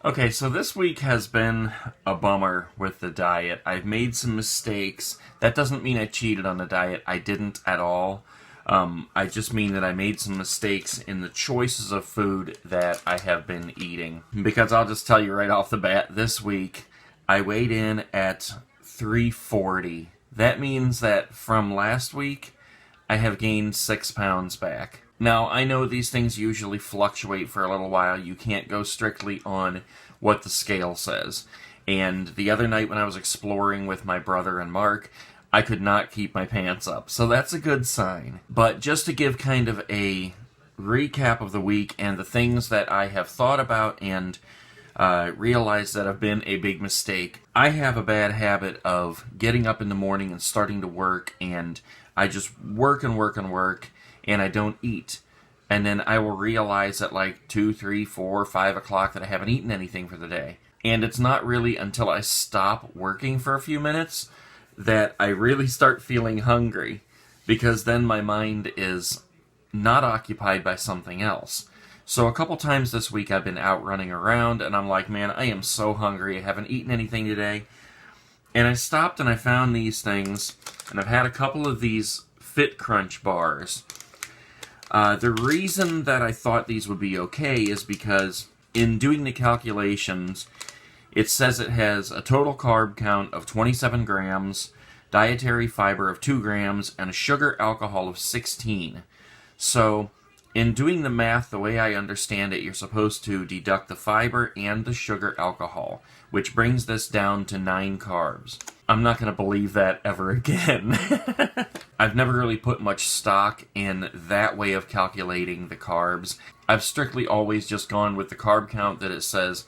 Okay, so this week has been a bummer with the diet. I've made some mistakes. That doesn't mean I cheated on the diet. I didn't at all. I just mean that I made some mistakes in the choices of food that I have been eating. Because I'll just tell you right off the bat, this week I weighed in at 340. That means that from last week, I have gained 6 pounds back. Now, I know these things usually fluctuate for a little while. You can't go strictly on what the scale says. And the other night when I was exploring with my brother and Mark, I could not keep my pants up. So that's a good sign. But just to give kind of a recap of the week and the things that I have thought about and realized that have been a big mistake. I have a bad habit of getting up in the morning and starting to work, and I just work and work and work, and I don't eat. And then I will realize at like 2, 3, 4, 5 o'clock that I haven't eaten anything for the day. And it's not really until I stop working for a few minutes that I really start feeling hungry, because then my mind is not occupied by something else. So a couple times this week I've been out running around, and I'm like, man, I am so hungry. I haven't eaten anything today. And I stopped and I found these things, and I've had a couple of these Fit Crunch bars. The reason that I thought these would be okay is because in doing the calculations, it says it has a total carb count of 27 grams, dietary fiber of 2 grams, and a sugar alcohol of 16. So, in doing the math the way I understand it, you're supposed to deduct the fiber and the sugar alcohol, which brings this down to 9 carbs. I'm not going to believe that ever again. I've never really put much stock in that way of calculating the carbs. I've strictly always just gone with the carb count that it says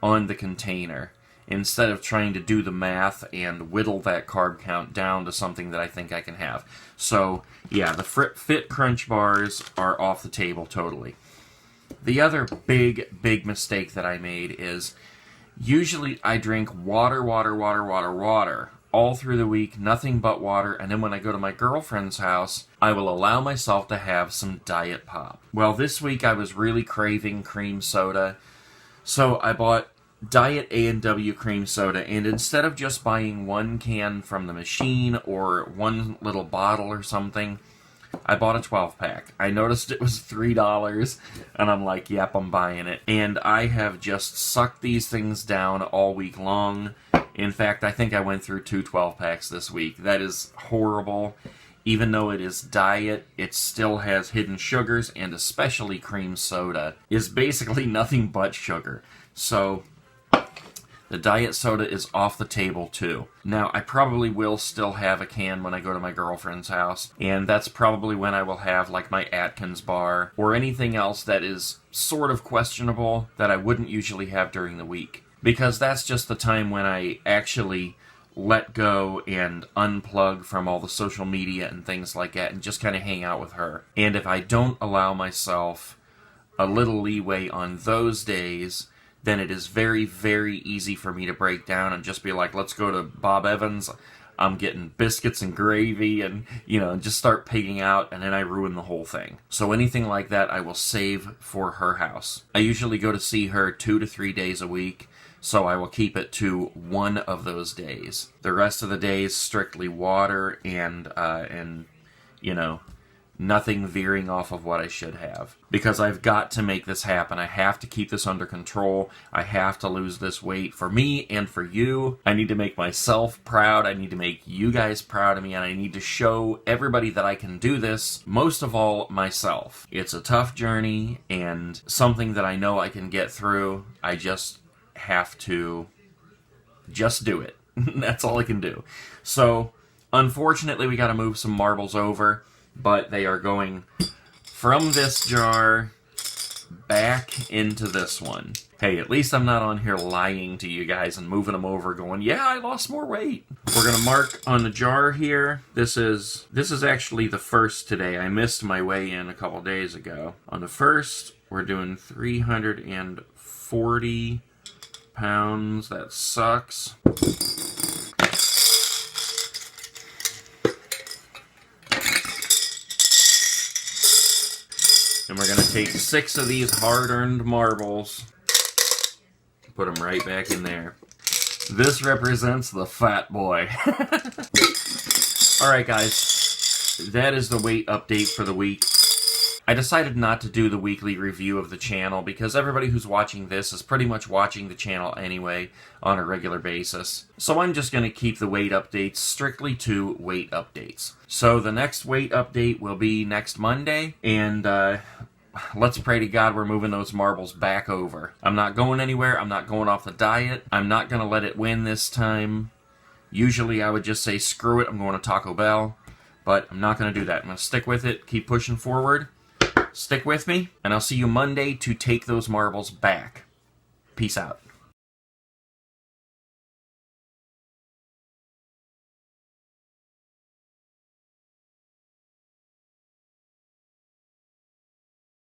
on the container, instead of trying to do the math and whittle that carb count down to something that I think I can have. So, yeah, the Fit Crunch bars are off the table totally. The other big mistake that I made is usually I drink water all through the week, nothing but water, and then when I go to my girlfriend's house, I will allow myself to have some Diet Pop. Well, this week I was really craving cream soda, so I bought Diet A&W cream soda, and instead of just buying one can from the machine or one little bottle or something, I bought a 12-pack. I noticed it was $3, and I'm like, yep, I'm buying it. And I have just sucked these things down all week long. In fact, I think I went through 2 12-packs this week. That is horrible. Even though it is diet, it still has hidden sugars, and especially cream soda is basically nothing but sugar. So the diet soda is off the table too. Now, I probably will still have a can when I go to my girlfriend's house, and that's probably when I will have like my Atkins bar or anything else that is sort of questionable that I wouldn't usually have during the week. Because that's just the time when I actually let go and unplug from all the social media and things like that and just kind of hang out with her. And if I don't allow myself a little leeway on those days, then it is very, very easy for me to break down and just be like, let's go to Bob Evans, I'm getting biscuits and gravy, and, just start pigging out, and then I ruin the whole thing. So anything like that, I will save for her house. I usually go to see her 2 to 3 days a week, so I will keep it to one of those days. The rest of the days, strictly water and nothing veering off of what I should have. Because I've got to make this happen. I have to keep this under control. I have to lose this weight for me and for you. I need to make myself proud. I need to make you guys proud of me. And I need to show everybody that I can do this. Most of all, myself. It's a tough journey and something that I know I can get through. I just have to just do it. That's all I can do. So, unfortunately, we got to move some marbles over. But they are going from this jar back into this one. Hey, at least I'm not on here lying to you guys and moving them over going, yeah, I lost more weight. We're going to mark on the jar here. This is actually the first today. I missed my weigh-in a couple days ago. On the first, we're doing 340 pounds. That sucks. And we're going to take 6 of these hard-earned marbles, Put them right back in there. This represents the fat boy. Alright guys, that is the weight update for the week. I decided not to do the weekly review of the channel because everybody who's watching this is pretty much watching the channel anyway on a regular basis. So I'm just going to keep the weight updates strictly to weight updates. So the next weight update will be next Monday, and let's pray to God we're moving those marbles back over. I'm not going anywhere. I'm not going off the diet. I'm not going to let it win this time. Usually I would just say screw it, I'm going to Taco Bell. But I'm not going to do that. I'm going to stick with it, keep pushing forward. Stick with me, and I'll see you Monday to take those marbles back. Peace out.